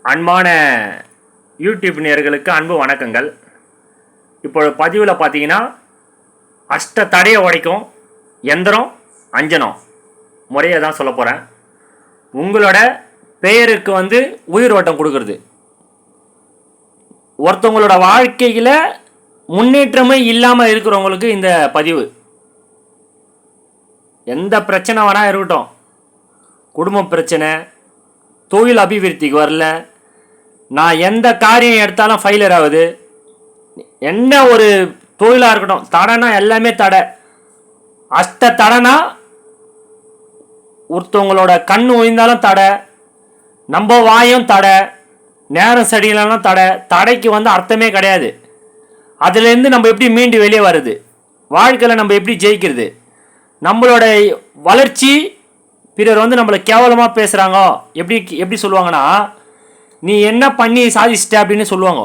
அன்பான யூடியூப் நேயர்களுக்கு அன்பு வணக்கங்கள். இப்போ பதிவில் பார்த்தீங்கன்னா அஷ்ட தடையை உடைக்கும் எந்திரம் அஞ்சனம் முறையை தான் சொல்ல போகிறேன். உங்களோட பெயருக்கு உயிர் ஓட்டம் கொடுக்கறது. ஒருத்தவங்களோட வாழ்க்கையில் முன்னேற்றமே இல்லாமல் இருக்கிறவங்களுக்கு இந்த பதிவு. எந்த பிரச்சனை வேணால் இருக்கட்டும், குடும்ப பிரச்சனை, தொழில் அபிவிருத்திக்கு வரல, நான் எந்த காரியம் எடுத்தாலும் ஃபெயிலியர் ஆகுது, என்ன ஒரு தொழிலாக இருக்கட்டும், தடைனா எல்லாமே தடை. அஷ்ட தடைனா ஒருத்தவங்களோட கண் ஒழிந்தாலும் தடை, நம்ம வாயும் தடை, நேரம் சரியில்லைனாலும் தடை. தடைக்கு அர்த்தமே கிடையாது. அதுலேருந்து நம்ம எப்படி மீண்டு வெளியே வருது, வாழ்க்கையில் நம்ம எப்படி ஜெயிக்கிறது, நம்மளோட வளர்ச்சி. பிறர் நம்மளை கேவலமாக பேசுகிறாங்க, எப்படி சொல்லுவாங்கன்னா, நீ என்ன பண்ணி சாதிச்சிட்ட அப்படின்னு சொல்லுவாங்க.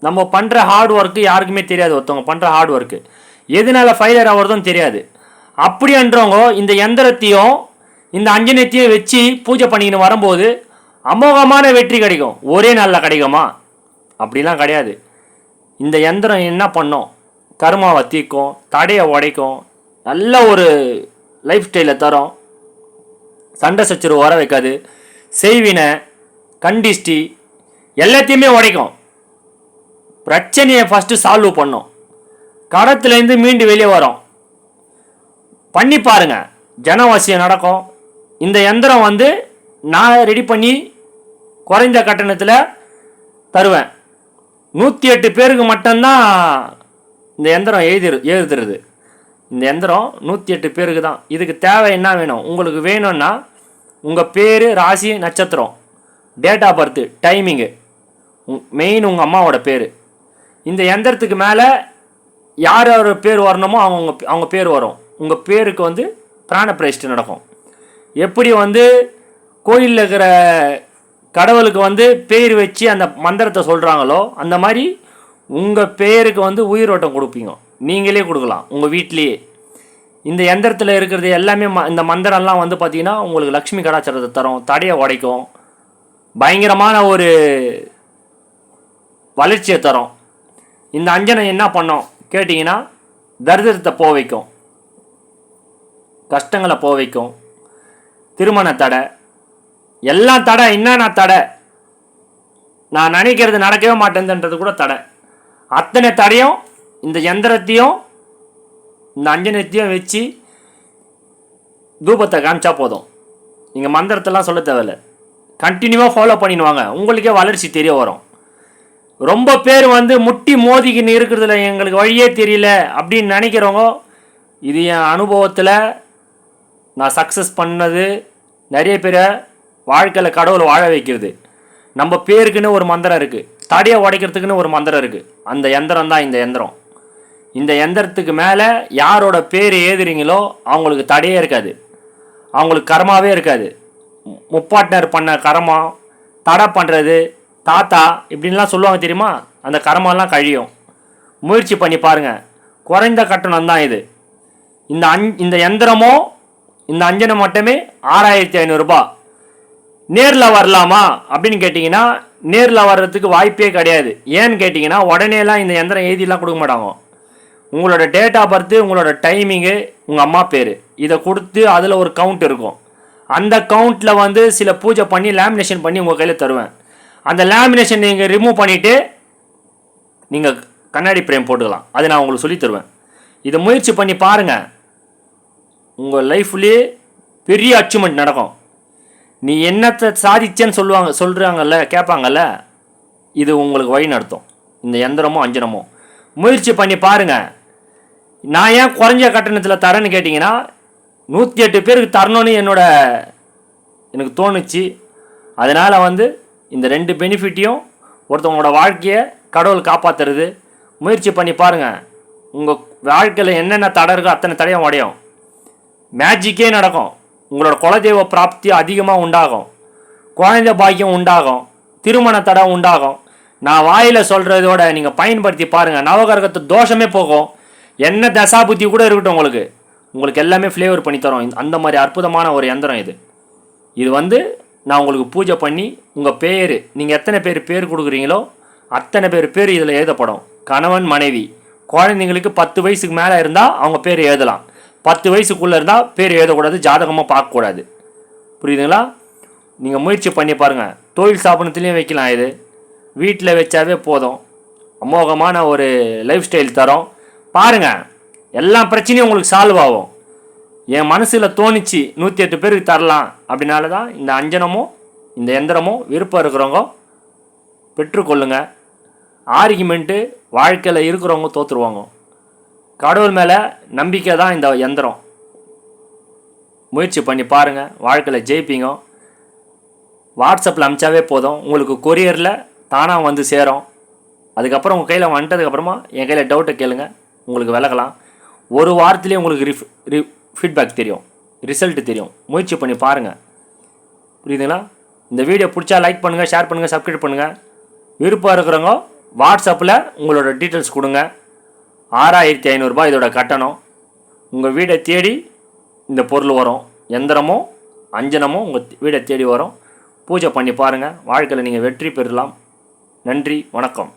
நம்ம பண்ணுற ஹார்ட் ஒர்க்கு யாருக்குமே தெரியாது. ஒருத்தவங்க பண்ணுற ஹார்ட் ஒர்க்கு எதனால ஃபெயிலியர் ஆகிறதும் தெரியாது. அப்படின்றவங்க இந்த எந்திரத்தையும் இந்த அஞ்சனத்தையும் வச்சு பூஜை பண்ணிக்கின்னு வரும்போது அமோகமான வெற்றி கிடைக்கும். ஒரே நாளில் கிடைக்குமா? அப்படிலாம் கிடையாது. இந்த எந்திரம் என்ன பண்ணும்? கர்மாவை தீர்க்கும், தடையை உடைக்கும், நல்ல ஒரு லைஃப் ஸ்டைலை தரும், சண்டை சச்சரவு வர வைக்காது, செய்வினை கண்டிஷ்டி எல்லாத்தையுமே உடைக்கும். பிரச்சனையை ஃபஸ்ட்டு சால்வ் பண்ணும், கடத்துலேருந்து மீண்டு வெளியே வரும். பண்ணி பாருங்க, ஜனவசியம் நடக்கும். இந்த எந்திரம் நான் ரெடி பண்ணி குறைந்த கட்டணத்தில் தருவேன். 108 பேருக்கு மட்டும்தான் இந்த எந்திரம் எழுதுறது. இந்த எந்திரம் 108 பேருக்கு தான். இதுக்கு தேவை என்ன வேணும்? உங்களுக்கு வேணும்னா உங்கள் பேர், ராசி, நட்சத்திரம், date of birth, timing, main உங்கள் அம்மாவோட பேர். இந்த எந்திரத்துக்கு மேலே யார் யார் பேர் வரணுமோ அவங்க பேர் வரும். உங்கள் பேருக்கு பிராண பிரதிஷ்டை நடக்கும். எப்படி கோயிலில் இருக்கிற கடவுளுக்கு பேர் வச்சு அந்த மந்திரத்தை சொல்கிறாங்களோ, அந்த மாதிரி உங்கள் பேருக்கு உயிரோட்டம் கொடுப்பீங்க. நீங்களே கொடுக்கலாம் உங்கள் வீட்லேயே. இந்த எந்திரத்தில் இருக்கிறது எல்லாமே இந்த மந்திரம்லாம் பார்த்தீங்கன்னா உங்களுக்கு லக்ஷ்மி கடாச்சாரத்தை தரும், தடையை உடைக்கும், பயங்கரமான ஒரு வளர்ச்சியை தரும். இந்த அஞ்சனம் என்ன பண்ணோம் கேட்டிங்கன்னா, தரித்திரத்தை போக வைக்கும், கஷ்டங்களை போக வைக்கும், திருமண தடை, எல்லாம் தடை. என்னன்னா தடை, நான் நினைக்கிறது நடக்கவே மாட்டேன்ன்றது கூட தடை. அத்தனை தடையும் இந்த எந்திரத்தையும் இந்த அஞ்சனத்தையும் வச்சு தூபத்தை காமிச்சா போதும். நீங்கள் மந்திரத்தெல்லாம் சொல்ல தேவையில்லை, கண்டினியூவாக ஃபாலோ பண்ணிடுவாங்க. உங்களுக்கே வளர்ச்சி தெரிய வரும். ரொம்ப பேர் முட்டி மோதிக்கின்னு இருக்கிறதுல எங்களுக்கு வழியே தெரியல அப்படின்னு நினைக்கிறவங்க, இது என் அனுபவத்தில் நான் சக்ஸஸ் பண்ணது. நிறைய பேரை வாழ்க்கையில் கடவுளை வாழ வைக்கிறது. நம்ம பேருக்குன்னு ஒரு மந்திரம் இருக்குது, தடையை உடைக்கிறதுக்குன்னு ஒரு மந்திரம் இருக்குது. அந்த எந்திரம் தான் இந்த எந்திரம். இந்த எந்திரத்துக்கு மேலே யாரோட பேர் எழுதுறீங்களோ அவங்களுக்கு தடையே இருக்காது, அவங்களுக்கு கர்மாவே இருக்காது. முப்பாட்டினர் பண்ண கர்மா, தடை பண்ணுறது, தாத்தா இப்படின்லாம் சொல்லுவாங்க தெரியுமா, அந்த கர்மாலாம் கழியும். முயற்சி பண்ணி பாருங்கள், குறைந்த கட்டணம் தான் இது. இந்த எந்திரமோ இந்த அஞ்சனம் மட்டுமே 6500 ரூபாய். நேரில் வரலாமா அப்படின்னு கேட்டிங்கன்னா, நேரில் வர்றதுக்கு வாய்ப்பே கிடையாது. ஏன்னு கேட்டிங்கன்னா, உடனேலாம் இந்த எந்திரம் எழுதிலாம் கொடுக்க மாட்டாங்க. உங்களோட டேட் ஆஃப் பர்த்து, உங்களோட டைமிங்கு, உங்கள் அம்மா பேர், இதை கொடுத்து அதில் ஒரு கவுண்ட் இருக்கும். அந்த கவுண்ட்டில் சில பூஜை பண்ணி லேமினேஷன் பண்ணி உங்கள் கையில் தருவேன். அந்த லேமினேஷன் நீங்கள் ரிமூவ் பண்ணிவிட்டு நீங்கள் கண்ணாடி பிரேம் போட்டுக்கலாம். அது நான் உங்களுக்கு சொல்லி தருவேன். இதை முயற்சி பண்ணி பாருங்கள், உங்கள் லைஃப்லேயே பெரிய அச்சீவ்மெண்ட் நடக்கும். நீ என்னத்தை சாதிச்சேன்னு சொல்கிறாங்கல்ல, கேட்பாங்கல்ல, இது உங்களுக்கு வழி நடத்தும். இந்த எந்திரமோ அஞ்சனமோ முயற்சி பண்ணி பாருங்கள். நான் ஏன் குறைஞ்ச கட்டணத்தில் தரேன்னு கேட்டிங்கன்னா, 108 பேருக்கு தரணும்னு எனக்கு தோணுச்சு. அதனால் இந்த 2 பெனிஃபிட்டையும், ஒருத்தவங்களோட வாழ்க்கையை கடவுள் காப்பாற்றுறது. முயற்சி பண்ணி பாருங்கள். உங்கள் வாழ்க்கையில் என்னென்ன தடை இருக்கோ அத்தனை தடையும் உடையும். மேஜிக்கே நடக்கும். உங்களோட குலதெய்வ பிராப்தி அதிகமாக உண்டாகும், குழந்தை பாக்கியம் உண்டாகும், திருமண தடை உண்டாகும். நான் வாயில் சொல்கிறதோட நீங்கள் பயன்படுத்தி பாருங்கள், நவகிரகத்து தோஷமே போகும். என்ன தசாபுத்தி கூட இருக்கட்டும், உங்களுக்கு எல்லாமே ஃப்ளேவர் பண்ணி தரும். அந்த மாதிரி அற்புதமான ஒரு எந்திரம் இது. இது நான் உங்களுக்கு பூஜை பண்ணி உங்கள் பேர், நீங்கள் எத்தனை பேர் கொடுக்குறீங்களோ அத்தனை பேர் இதில் எழுதப்படும். கணவன் மனைவி குழந்தைங்களுக்கு 10 வயசுக்கு மேலே இருந்தால் அவங்க பேர் எழுதலாம். 10 வயசுக்குள்ளே இருந்தால் பேர் எழுதக்கூடாது, ஜாதகமாக பார்க்கக்கூடாது. புரியுதுங்களா? நீங்கள் முயற்சி பண்ணி பாருங்கள். தொழில் ஸ்தாபனத்துலேயும் வைக்கலாம். இது வீட்டில் வச்சாவே போதும். அமோகமான ஒரு லைஃப் ஸ்டைல் தரும். பாருங்கள், எல்லா பிரச்சனையும் உங்களுக்கு சால்வ் ஆகும். என் மனசில் தோணிச்சு 108 பேருக்கு தரலாம். அப்படின்னால தான் இந்த அஞ்சனமோ இந்த எந்திரமோ விருப்பம் இருக்கிறவங்க பெற்றுக்கொள்ளுங்க. ஆர்கியூமெண்ட்டு வாழ்க்கையில் இருக்கிறவங்க தோற்றுருவாங்க. கடவுள் மேலே நம்பிக்கை தான் இந்த எந்திரம். முயற்சி பண்ணி பாருங்கள், வாழ்க்கையில் ஜெயிப்பீங்க. வாட்ஸ்அப்பில் அனுப்பிச்சாவே போதும், உங்களுக்கு கொரியரில் தானாக வந்து சேரும். அதுக்கப்புறம் உங்கள் கையில் வந்துட்டதுக்கப்புறமா என் கையில் டவுட்டை கேளுங்க, உங்களுக்கு விலகலாம். ஒரு வாரத்துலேயே உங்களுக்கு ஃபீட்பேக் தெரியும், ரிசல்ட் தெரியும். முயற்சி பண்ணி பாருங்கள். புரியுதுங்களா? இந்த வீடியோ பிடிச்சா லைக் பண்ணுங்கள், ஷேர் பண்ணுங்கள், சப்ஸ்கிரைப் பண்ணுங்கள். விருப்பம் இருக்கிறவங்க வாட்ஸ்அப்பில் உங்களோட டீட்டெயில்ஸ் கொடுங்க. 6500 ரூபாய் இதோட கட்டணம். உங்கள் வீடை தேடி இந்த பொருள் வரும். எந்திரமோ அஞ்சனமோ உங்கள் வீடை தேடி வரும். பூஜை பண்ணி பாருங்கள். வாழ்க்கையில் நீங்கள் வெற்றி பெறலாம். நன்றி, வணக்கம்.